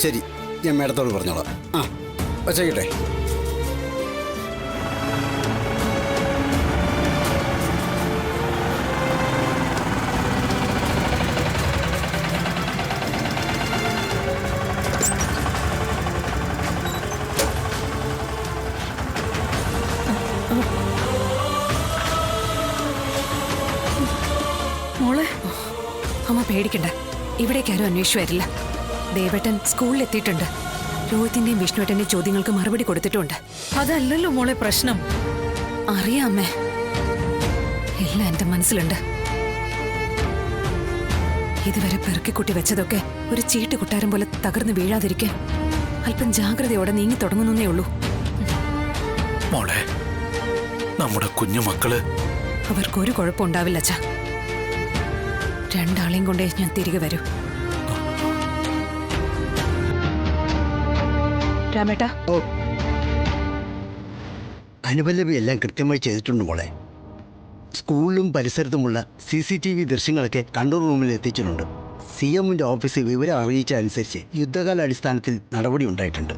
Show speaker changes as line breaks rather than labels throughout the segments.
ശരി, ഞാൻ മേഡത്തോട് പറഞ്ഞോളാം. ആ, വച്ചേക്കട്ടെ.
മോളെ, അമ്മ പേടിക്കണ്ട. ഇവിടേക്കാരും അന്വേഷിച്ചു വരില്ല. ദേവേട്ടൻ സ്കൂളിലെത്തിയിട്ടുണ്ട്. രോഹിത്തിന്റെയും വിഷ്ണുവേട്ടന്റെയും ചോദ്യങ്ങൾക്ക് മറുപടി കൊടുത്തിട്ടുണ്ട്.
അതല്ലല്ലോ മോളെ പ്രശ്നം.
അറിയാം അമ്മേ, എല്ലാം എന്റെ മനസ്സിലുണ്ട്. ഇതുവരെ പെറുക്കിക്കുട്ടി വെച്ചതൊക്കെ ഒരു ചീട്ട് കൊട്ടാരം പോലെ തകർന്നു വീഴാതിരിക്കാൻ അല്പം ജാഗ്രതയോടെ നീങ്ങി തുടങ്ങുന്നേ ഉള്ളൂ.
മോളെ, നമ്മുടെ കുഞ്ഞുമക്കള്
അവർക്കൊരു കുഴപ്പമുണ്ടാവില്ല അച്ഛാ. രണ്ടാളെയും കൊണ്ടേ ഞാൻ തിരികെ വരൂ. രാമേട്ടാ,
ഓ, അനുപല്ലവി എല്ലാം കൃത്യമായി ചെയ്തിട്ടുണ്ട് മോളെ. സ്കൂളിലും പരിസരത്തുമുള്ള CCTV ദൃശ്യങ്ങളൊക്കെ കൺട്രോൾ റൂമിൽ എത്തിച്ചിട്ടുണ്ട്. CMന്റെ ഓഫീസിൽ വിവരം അറിയിച്ച അനുസരിച്ച് യുദ്ധകാല അടിസ്ഥാനത്തിൽ നടപടി ഉണ്ടായിട്ടുണ്ട്.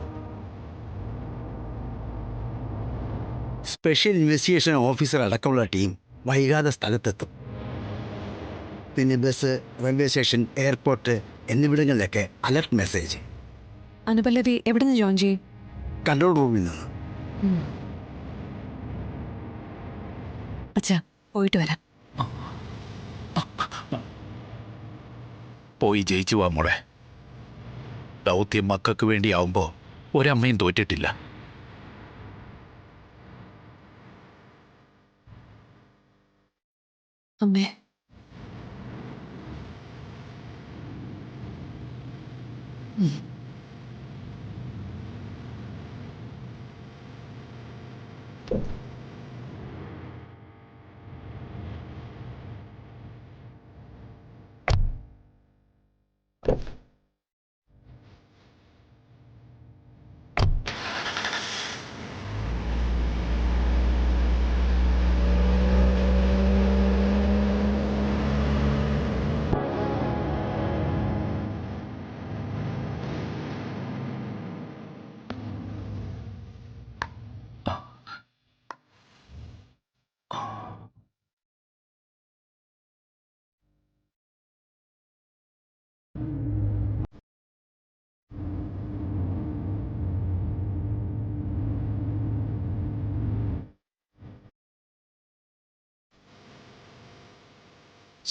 സ്പെഷ്യൽ ഇൻവെസ്റ്റിഗേഷൻ ഓഫീസർ അടക്കമുള്ള ടീം വൈകാതെ സ്ഥലത്തെത്തും. പിന്നെ ബസ്, റെയിൽവേ സ്റ്റേഷൻ, എയർപോർട്ട് എന്നിവിടങ്ങളിലൊക്കെ അലർട്ട് മെസ്സേജ്.
അനുപല്ലവി എവിടെ നിന്ന് ജോയിൻ ചെയ്യും?
കൺട്രോൾ റൂമിൽ നിന്ന്.
അച്ഛാ, പോയിട്ട് വരാം.
പോയി ജയിച്ചു വാ മോളെ. ദൗത്യം മക്കൾക്ക് വേണ്ടിയാവുമ്പോൾ ഒരമ്മയും തോറ്റിട്ടില്ല.
അമ്മേ,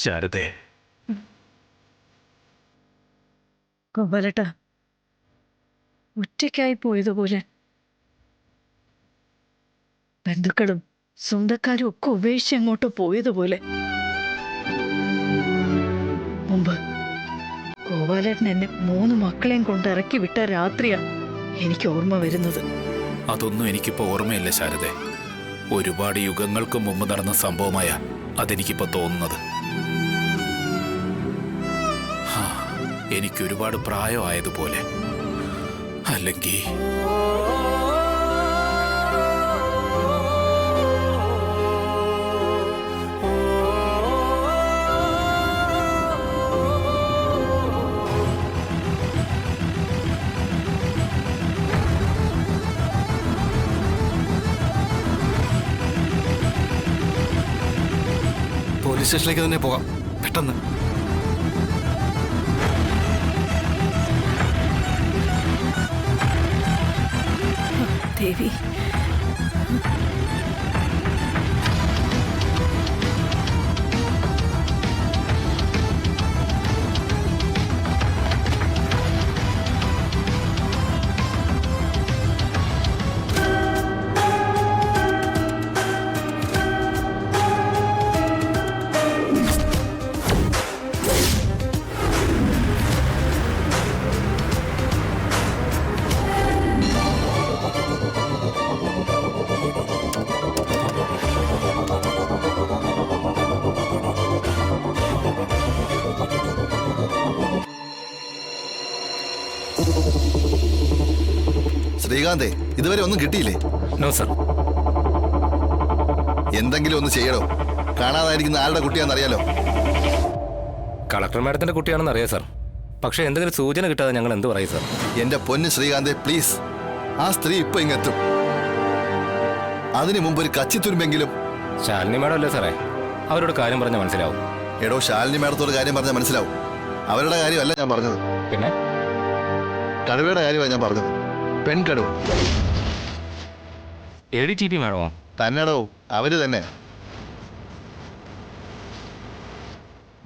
ശാരദേ,
ഗോപാലേട്ടാ, ഒറ്റയ്ക്കായി പോയതുപോലെ ബന്ധുക്കളും സ്വന്തക്കാരും ഒക്കെ ഉപേക്ഷിച്ച് എങ്ങോട്ടോ പോയതുപോലെ. മുമ്പ് ഗോപാലേട്ടൻ എന്നെ 3 മക്കളെയും കൊണ്ട് ഇറക്കി വിട്ട രാത്രിയാ എനിക്ക് ഓർമ്മ വരുന്നത്.
അതൊന്നും എനിക്കിപ്പോൾ ഓർമ്മയില്ല ശാരദേ. ഒരുപാട് യുഗങ്ങൾക്ക് മുമ്പ് നടന്ന സംഭവമായ അതെനിക്കിപ്പോൾ തോന്നുന്നത്. എനിക്കൊരുപാട് പ്രായമായതുപോലെ. അല്ലെങ്കിൽ
പോലീസ് സ്റ്റേഷനിലേക്ക് തന്നെ പോകാം, പെട്ടെന്ന്.
ദേവി,
ശ്രീകാന്തേ, ഇതുവരെ ഒന്നും കിട്ടിയില്ലേ?
No sir.
എന്തെങ്കിലും ഒന്ന് ചെയ്യണോ? കാണാതായിരിക്കുന്ന ആരുടെ കുട്ടിയാണെന്ന് അറിയാലോ.
കളക്ടർ മാഡത്തിന്റെ കുട്ടിയാണെന്ന് അറിയാം സാർ. പക്ഷേ എന്തെങ്കിലും സൂചന കിട്ടാതെ ഞങ്ങൾ എന്ത് പറയും സാർ?
എന്റെ പൊന്ന് ശ്രീകാന്തെ, പ്ലീസ്, ആ സ്ത്രീ ഇപ്പൊ ഇങ്ങെത്തും. അതിനു മുമ്പ് ഒരു കച്ചിത്തുരുമ്പെങ്കിലും.
ശാലിനി മാഡം അല്ലേ സാറേ, അവരോട് കാര്യം പറഞ്ഞാൽ മനസ്സിലാവും.
എടോ, ശാലിനി മാഡത്തോട് കാര്യം പറഞ്ഞാൽ മനസ്സിലാവും. അവരുടെ കാര്യമല്ല ഞാൻ പറഞ്ഞത്,
പിന്നെ
കടുവയുടെ കാര്യമാണ് ഞാൻ പറഞ്ഞത്. പെൺകടുവ.
ADTP മാഡമോ?
തന്നെടോ, അവര് തന്നെ.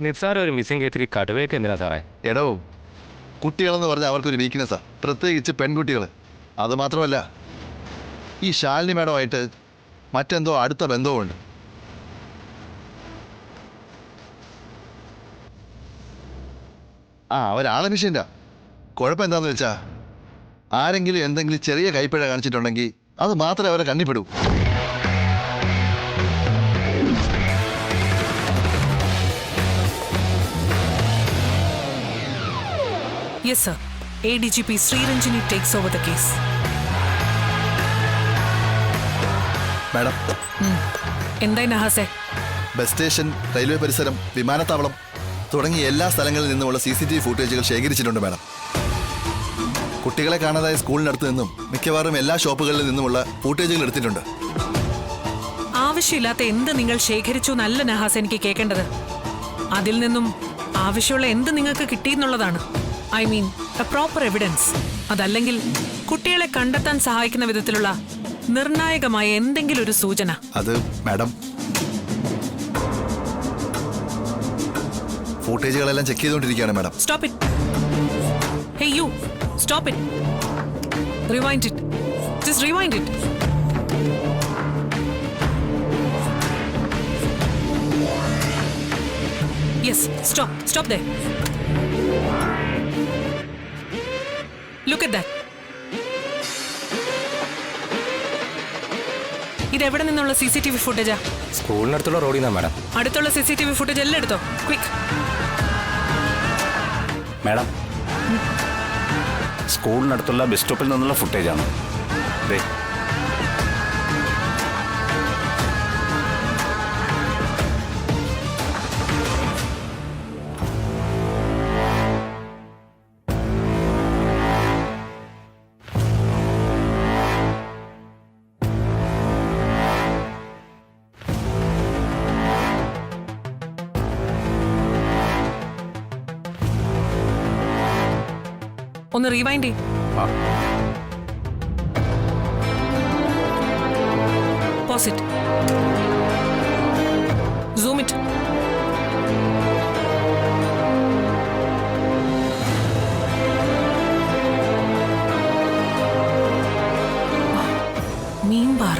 നിസ്സാര ഒരു മിസ്സിംഗ് കേസിൽ കടുവയൊക്കെ എന്തിനാ സാറേ?
എടോ, കുട്ടികളെന്ന് പറഞ്ഞാൽ അവർക്കൊരു വീക്ക്നെസ്സാണ്, പ്രത്യേകിച്ച് പെൺകുട്ടികൾ. അതുമാത്രമല്ല, ഈ ശാലിനി മാഡമായിട്ട് മറ്റെന്തോ അടുത്ത ബന്ധവുമുണ്ട്. അവരാളെ മിഷീൻ്റെ. കുഴപ്പം എന്താണെന്ന് വെച്ചാൽ, ആരെങ്കിലും എന്തെങ്കിലും ചെറിയ കൈപ്പിഴ കാണിച്ചിട്ടുണ്ടെങ്കിൽ അത് മാത്രമേ അവരെ കണ്ണിപ്പെടൂ.
Yes, sir. ADGP Sriranjini takes over the case.
Madam,
എന്തായി നഹാസെ?
ബസ് സ്റ്റേഷൻ, റെയിൽവേ പരിസരം, വിമാനത്താവളം തുടങ്ങിയ എല്ലാ സ്ഥലങ്ങളിൽ നിന്നുമുള്ള CCTV ഫുട്ടേജുകൾ ശേഖരിച്ചിട്ടുണ്ട് മാഡം. കുട്ടികളെ കാണാതായ സ്കൂളിനടുത്ത് നിന്നും മിക്കവാറും എല്ലാ ഷോപ്പുകളിൽ നിന്നുമുള്ള ഫുട്ടേജുകൾ എടുത്തിട്ടുണ്ട്.
ആവശ്യമില്ലാത്ത എന്ത് നിങ്ങൾ ശേഖരിച്ചു എന്നല്ല നഹാസ് എനിക്ക് കേൾക്കേണ്ടത്. അതിൽ നിന്നും ആവശ്യമുള്ള എന്ത് നിങ്ങൾക്ക് കിട്ടിയെന്നുള്ളതാണ്. I mean a proper evidence. അതല്ലെങ്കിൽ കുട്ടികളെ കണ്ടെത്താൻ സഹായിക്കുന്ന വിധത്തിലുള്ള നിർണായകമായ എന്തെങ്കിലും ഒരു സൂചന.
അത് മാഡം, ഫുട്ടേജുകളെല്ലാം ചെക്ക് ചെയ്തുകൊണ്ടിരിക്കുകയാണ് madam.
Stop it. Hey you, stop it. Rewind it. Just rewind it. Yes, stop. Stop there. Look at that. ഇത് എവിടെ നിന്നുള്ള CCTV ഫുട്ടേജാ?
സ്കൂളിനടുത്തുള്ള റോഡിൽ നിന്നാ മാഡം.
അടുത്തുള്ള CCTV ഫുട്ടേജ് എല്ലാം എടുത്തോ, ക്വിക്ക്.
മാഡം, സ്കൂളിനടുത്തുള്ള ബസ് സ്റ്റോപ്പിൽ നിന്നുള്ള ഫുട്ടേജാണ്. ദേ,
ഒന്ന് റീവൈൻഡ് ചെയ്യ്. Pause it. Zoom it. Meenpara.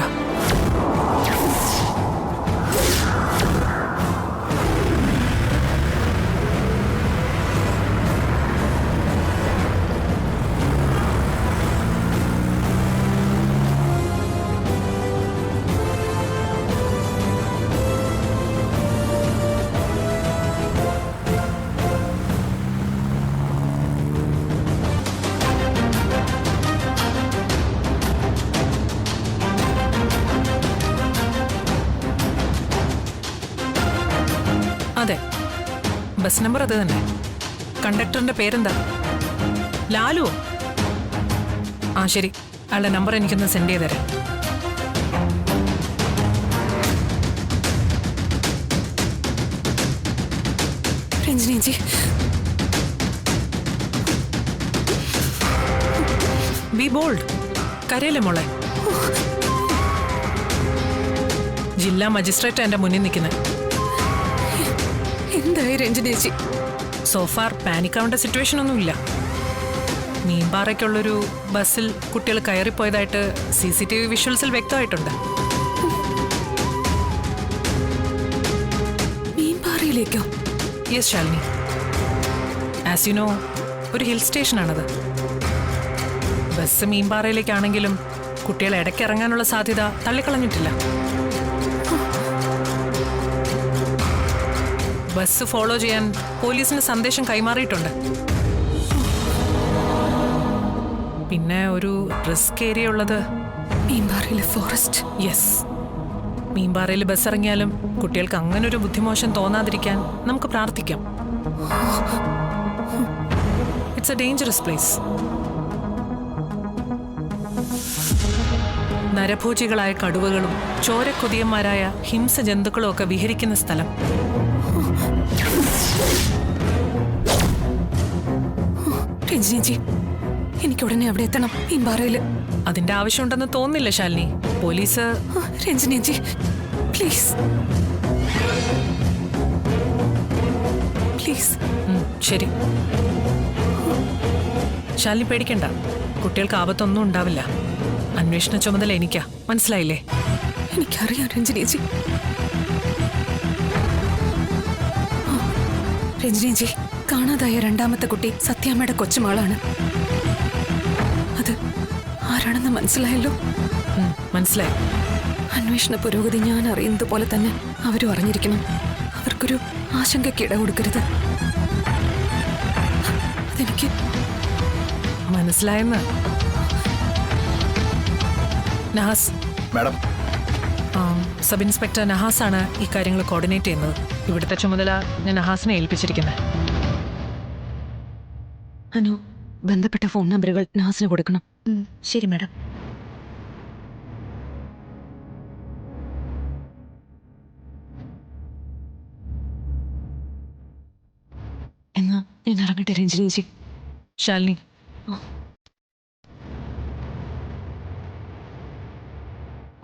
അതെ, ബസ് നമ്പർ അത് തന്നെ. കണ്ടക്ടറിന്റെ പേരെന്താ? ലാലുവോ? ആ ശരി, അയാളുടെ നമ്പർ എനിക്കൊന്ന് സെൻഡ് ചെയ്ത് തരാം. രഞ്ജിനിജി, ബി ബോൾഡ്. കരയില്ലേ മോളെ? ജില്ലാ മജിസ്ട്രേറ്റ് എന്റെ മുന്നിൽ നിൽക്കുന്നത്. എന്തായി രഞ്ജിനേച്ചി? സോഫാർ പാനിക് ആവേണ്ട സിറ്റുവേഷൻ ഒന്നുമില്ല. മീൻപാറയ്ക്കുള്ളൊരു ബസ്സിൽ കുട്ടികൾ കയറിപ്പോയതായിട്ട് CCTV വിഷ്വൽസിൽ വ്യക്തമായിട്ടുണ്ട്. മീൻപാറയിലേക്കോ? Yes Shalini. As you know, ഒരു ഹിൽ സ്റ്റേഷനാണത്. ബസ് മീൻപാറയിലേക്കാണെങ്കിലും കുട്ടികൾ ഇടയ്ക്ക് ഇറങ്ങാനുള്ള സാധ്യത തള്ളിക്കളഞ്ഞിട്ടില്ല. ബസ് ഫോളോ ചെയ്യാൻ പോലീസിന് സന്ദേശം കൈമാറിയിട്ടുണ്ട്. പിന്നെ ഒരു റിസ്ക് ഏരിയ ഉള്ളത് മീൻപാറയിലെ ഫോറസ്റ്റ്. യെസ്, മീൻപാറയിൽ ബസ് ഇറങ്ങിയാലും കുട്ടികൾക്ക് അങ്ങനൊരു ബുദ്ധിമോശം തോന്നാതിരിക്കാൻ നമുക്ക് പ്രാർത്ഥിക്കാം. It's a dangerous place. നരഭോജികളായ കടുവകളും ചോരക്കൊതിയന്മാരായ ഹിംസജന്തുക്കളും ഒക്കെ വിഹരിക്കുന്ന സ്ഥലം.
രഞ്ജിനിജി, എനിക്ക് ഉടനെ അവിടെ എത്തണം. ഇമ്പാറയില്
അതിന്റെ ആവശ്യമുണ്ടെന്ന് തോന്നുന്നില്ല Shalini. Police.
Ranjiniji please please.
ശരി ശാലിനി, പേടിക്കണ്ട. കുട്ടികൾക്ക് ആപത്തൊന്നും ഉണ്ടാവില്ല. അന്വേഷണ ചുമതല എനിക്കാ, മനസ്സിലായില്ലേ?
എനിക്കറിയാം രഞ്ജിനിജി. രഞ്ജിനിജി, കാണാതായ രണ്ടാമത്തെ കുട്ടി സത്യാമ്മയുടെ കൊച്ചുമകളാണ്. അത് ആരാണെന്ന് മനസ്സിലായല്ലോ?
മനസ്സിലായി.
അന്വേഷണ പുരോഗതി ഞാൻ അറിയുന്നത് പോലെ തന്നെ അവരും അറിഞ്ഞിരിക്കണം. അവർക്കൊരു ആശങ്കയ്ക്ക് ഇട കൊടുക്കരുത്. അതെനിക്ക്
മനസ്സിലായെന്ന്. നഹാസ്.
മാഡം,
സബ് ഇൻസ്പെക്ടർ നഹാസാണ് ഈ കാര്യങ്ങൾ കോർഡിനേറ്റ് ചെയ്യുന്നത്. ഇവിടുത്തെ ചുമതല ഞാൻ നഹാസിനെ ഏൽപ്പിച്ചിരിക്കുന്നത്.
അനു, ബന്ധപ്പെട്ട ഫോൺ നമ്പറുകൾ നഹാസിന് കൊടുക്കണം.
ശരി മാഡം.
എന്നാ ഞാൻ ഇറങ്ങട്ടെ രഞ്ജിനിജി.
ശാലിനി,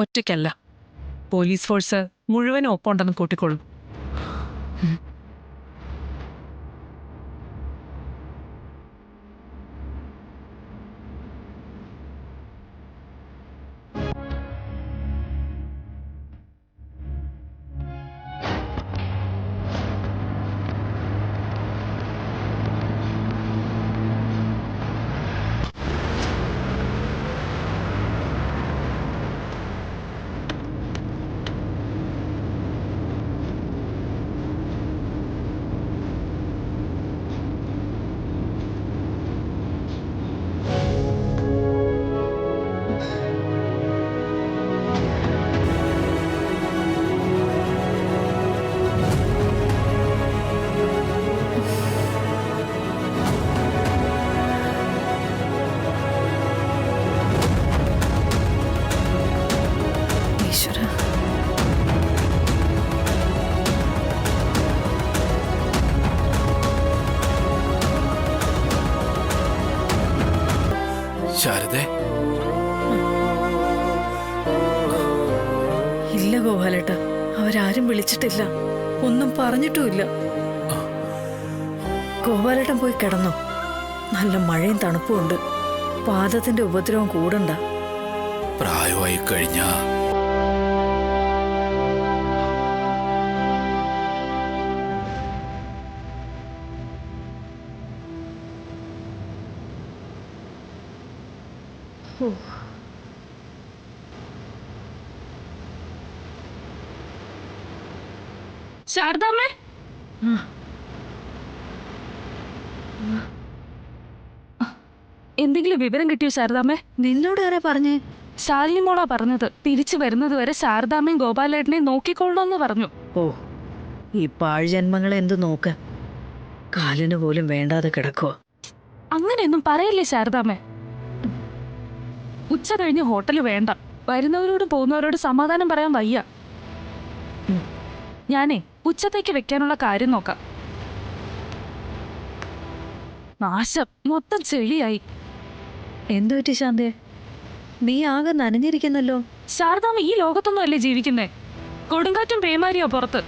ഒറ്റയ്ക്കല്ല, പോലീസ് ഫോഴ്സ് മുഴുവനും ഒപ്പമുണ്ടെന്ന് കൂട്ടിക്കൊള്ളും.
ശാരദേ,
ഇല്ല ഗോപാലേട്ട, അവരാരും വിളിച്ചിട്ടില്ല, ഒന്നും പറഞ്ഞിട്ടുമില്ല. ഗോപാലേട്ടൻ പോയി കിടന്നോ? നല്ല മഴയും തണുപ്പും ഉണ്ട്. പാദത്തിന്റെ ഉപദ്രവം കൂടണ്ട.
പ്രായമായി കഴിഞ്ഞ
ശാരദാമ്മേ, എന്തെങ്കിലും വിവരം കിട്ടിയോ ശാരദാമ്മേ?
നിന്നോട് ആരാ പറഞ്ഞേ?
ശാലിനി മോളാ പറഞ്ഞത്. തിരിച്ചു വരുന്നത് വരെ ശാരദാമ്മയും ഗോപാലേട്ടനെയും നോക്കിക്കൊള്ളണമെന്ന് പറഞ്ഞു.
ഓ, ഈ പാഴ്ജന്മങ്ങളെ എന്ത് നോക്കാൻ, കാലിന് പോലും വേണ്ടാതെ കിടക്കുക.
അങ്ങനെയൊന്നും പറയില്ലേ ശാരദാമ്മേ. ഉച്ച കഴിഞ്ഞ് ഹോട്ടൽ വേണ്ട. വരുന്നവരോടും പോകുന്നവരോട് സമാധാനം പറയാൻ വയ്യ. ഞാനേ ഉച്ചത്തേക്ക് വെക്കാനുള്ള കാര്യം നോക്കാം. നാശം, മൊത്തം ചെളിയായി.
എന്തു പറ്റി ശാന്തേ? നീ ആകെ നനഞ്ഞിരിക്കുന്നല്ലോ.
ശാരദാമ്മ ഈ ലോകത്തൊന്നും അല്ലേ ജീവിക്കുന്നേ? കൊടുങ്കാറ്റും പേമാരിയോ പുറത്ത്.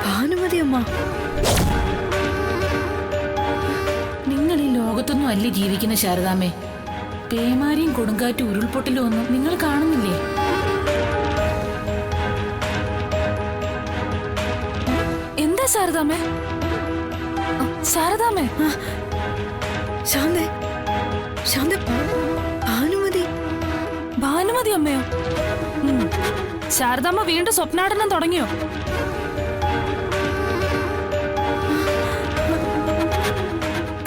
ഭാനുമതി അമ്മ,
നിങ്ങൾ ഈ ലോകത്തൊന്നും അല്ലേ ജീവിക്കുന്ന ശാരദാമ്മേ? പേമാരിയും കൊടുങ്കാറ്റും ഉരുൾപൊട്ടലും ഒന്നും നിങ്ങൾ കാണുന്നില്ലേ?
എന്താ ശാരദാമ്മേ? ശാരദാമ്മേ,
ശാന്തേ, ശാന്തേ, ഭാനുമതി.
ഭാനുമതി അമ്മയോ? ശാരദാമ്മ വീണ്ടും സ്വപ്നാടനം തുടങ്ങിയോ?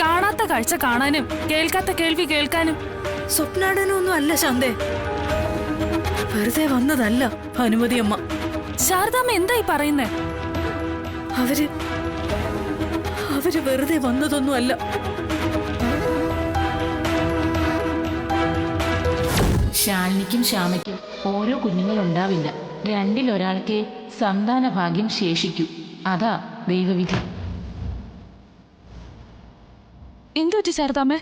കാണാത്ത കാഴ്ച കാണാനും കേൾക്കാത്ത കേൾവി കേൾക്കാനും
സ്വപ്നാടനൊന്നും അല്ല ശാന്തേ. വെറുതെ വന്നതല്ല ഭാനുമതി അമ്മ.
ശാരദാമ്മ എന്തായി പറയുന്നേ?
അവര് വെറുതെ വന്നതൊന്നും അല്ല.
ശാലിനിക്കും ശ്യാമയ്ക്കും ഓരോ കുഞ്ഞുങ്ങളുണ്ടാവില്ല. രണ്ടിലൊരാൾക്ക് സന്താന ഭാഗ്യം ശേഷിക്കൂ. അതാ ദൈവവിധി.
എന്തു പറ്റി ശാരദാമ്മേ?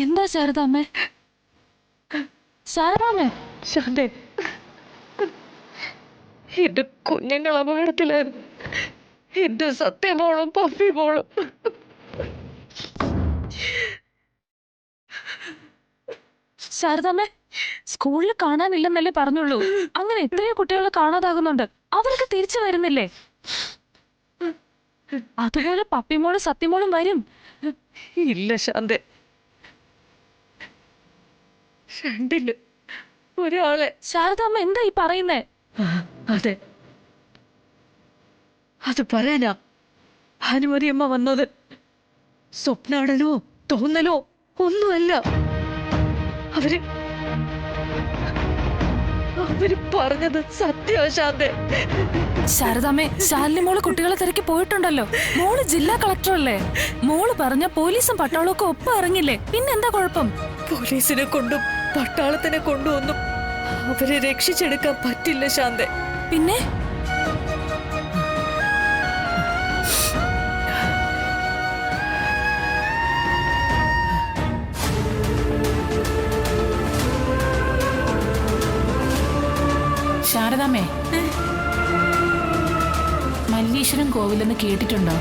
എന്താ ശാരദാമ്മേ? ശാരദാമ്മേ?
ശാന്തേ, എന്റെ കുഞ്ഞുങ്ങൾ അപകടത്തിലായിരുന്നു. എന്റെ സത്യമോളും പഫിമോളും.
ശാരദാമ്മേ, സ്കൂളിൽ കാണാനില്ലെന്നല്ലേ പറഞ്ഞുള്ളൂ. അങ്ങനെ എത്രയോ കുട്ടികൾ കാണാതാകുന്നുണ്ട്. അവർക്ക് തിരിച്ചു വരുന്നില്ലേ? അതുപോലെ പപ്പിമോളും സത്യമോളും വരും.
ഇല്ല ശാന്തേ, രണ്ടില് ഒരാളെ.
ശാരദാമ്മ എന്താ ഈ പറയുന്നേ?
അതെ, അത് പറയാനാ ഭാനുമതി അമ്മ വന്നത്. സ്വപ്നാടനോ തോന്നലോ ഒന്നുമല്ല. അവര് പറഞ്ഞത് സത്യ ശാന്തേ.
ശാരദാമ്മേ, ശാലിനി മോള് കുട്ടികളെ തിരക്കി പോയിട്ടുണ്ടല്ലോ. മോള് ജില്ലാ കളക്ടറല്ലേ? മോള് പറഞ്ഞ പോലീസും പട്ടാളവും ഒക്കെ ഒപ്പം ഇറങ്ങില്ലേ? പിന്നെന്താ കുഴപ്പം?
പോലീസിനെ കൊണ്ടും പട്ടാളത്തിനെ കൊണ്ടും ഒന്നും അവരെ രക്ഷിച്ചെടുക്കാൻ പറ്റില്ല ശാന്തേ.
പിന്നെ
ശാരദാമ്മേ, മല്ലീശ്വരം കോവിലെന്ന് കേട്ടിട്ടുണ്ടോ?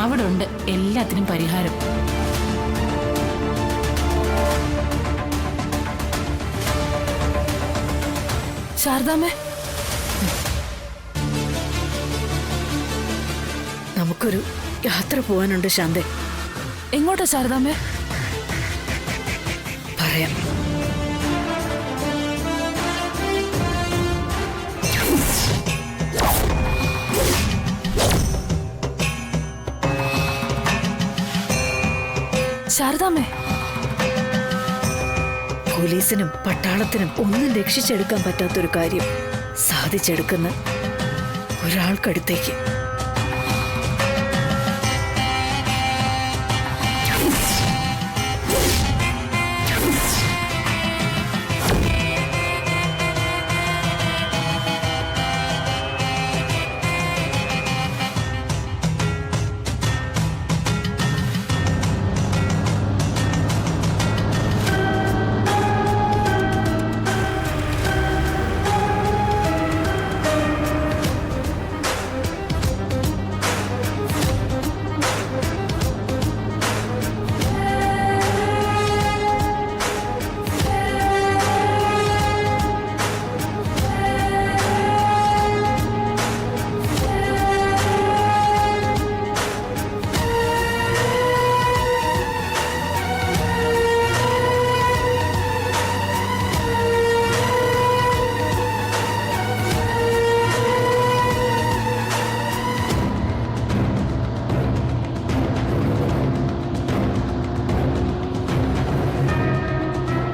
അവിടെ ഉണ്ട് എല്ലാത്തിനും പരിഹാരം.
ശാരദാമ്മേ,
നമുക്കൊരു യാത്ര പോവാനുണ്ട് ശാന്തേ.
എങ്ങോട്ടാ ശാരദാമ്മേ?
പറയാം.
ശാരദാമ്മേ,
പോലീസിനും പട്ടാളത്തിനും ഒന്നും രക്ഷിച്ചെടുക്കാൻ പറ്റാത്തൊരു കാര്യം സാധിച്ചെടുക്കുന്ന ഒരാൾക്കടുത്തേക്ക്.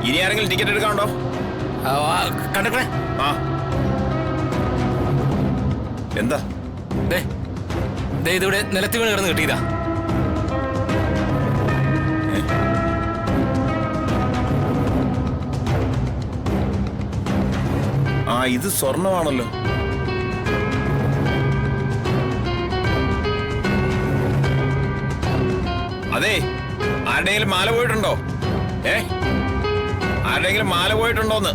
ഇനി ആരെങ്കിലും ടിക്കറ്റ് എടുക്കാനുണ്ടോ?
കണ്ടക്ടറെ,
ആ എന്താ?
ഇതിവിടെ നിലത്തി വീണ് കിടന്ന് കിട്ടിയതാ.
ആ, ഇത് സ്വർണമാണല്ലോ. അതെ, ആരുടെയെങ്കിലും മാല പോയിട്ടുണ്ടോ? ആരുടെയെങ്കിലും മാല പോയിട്ടുണ്ടോന്ന്?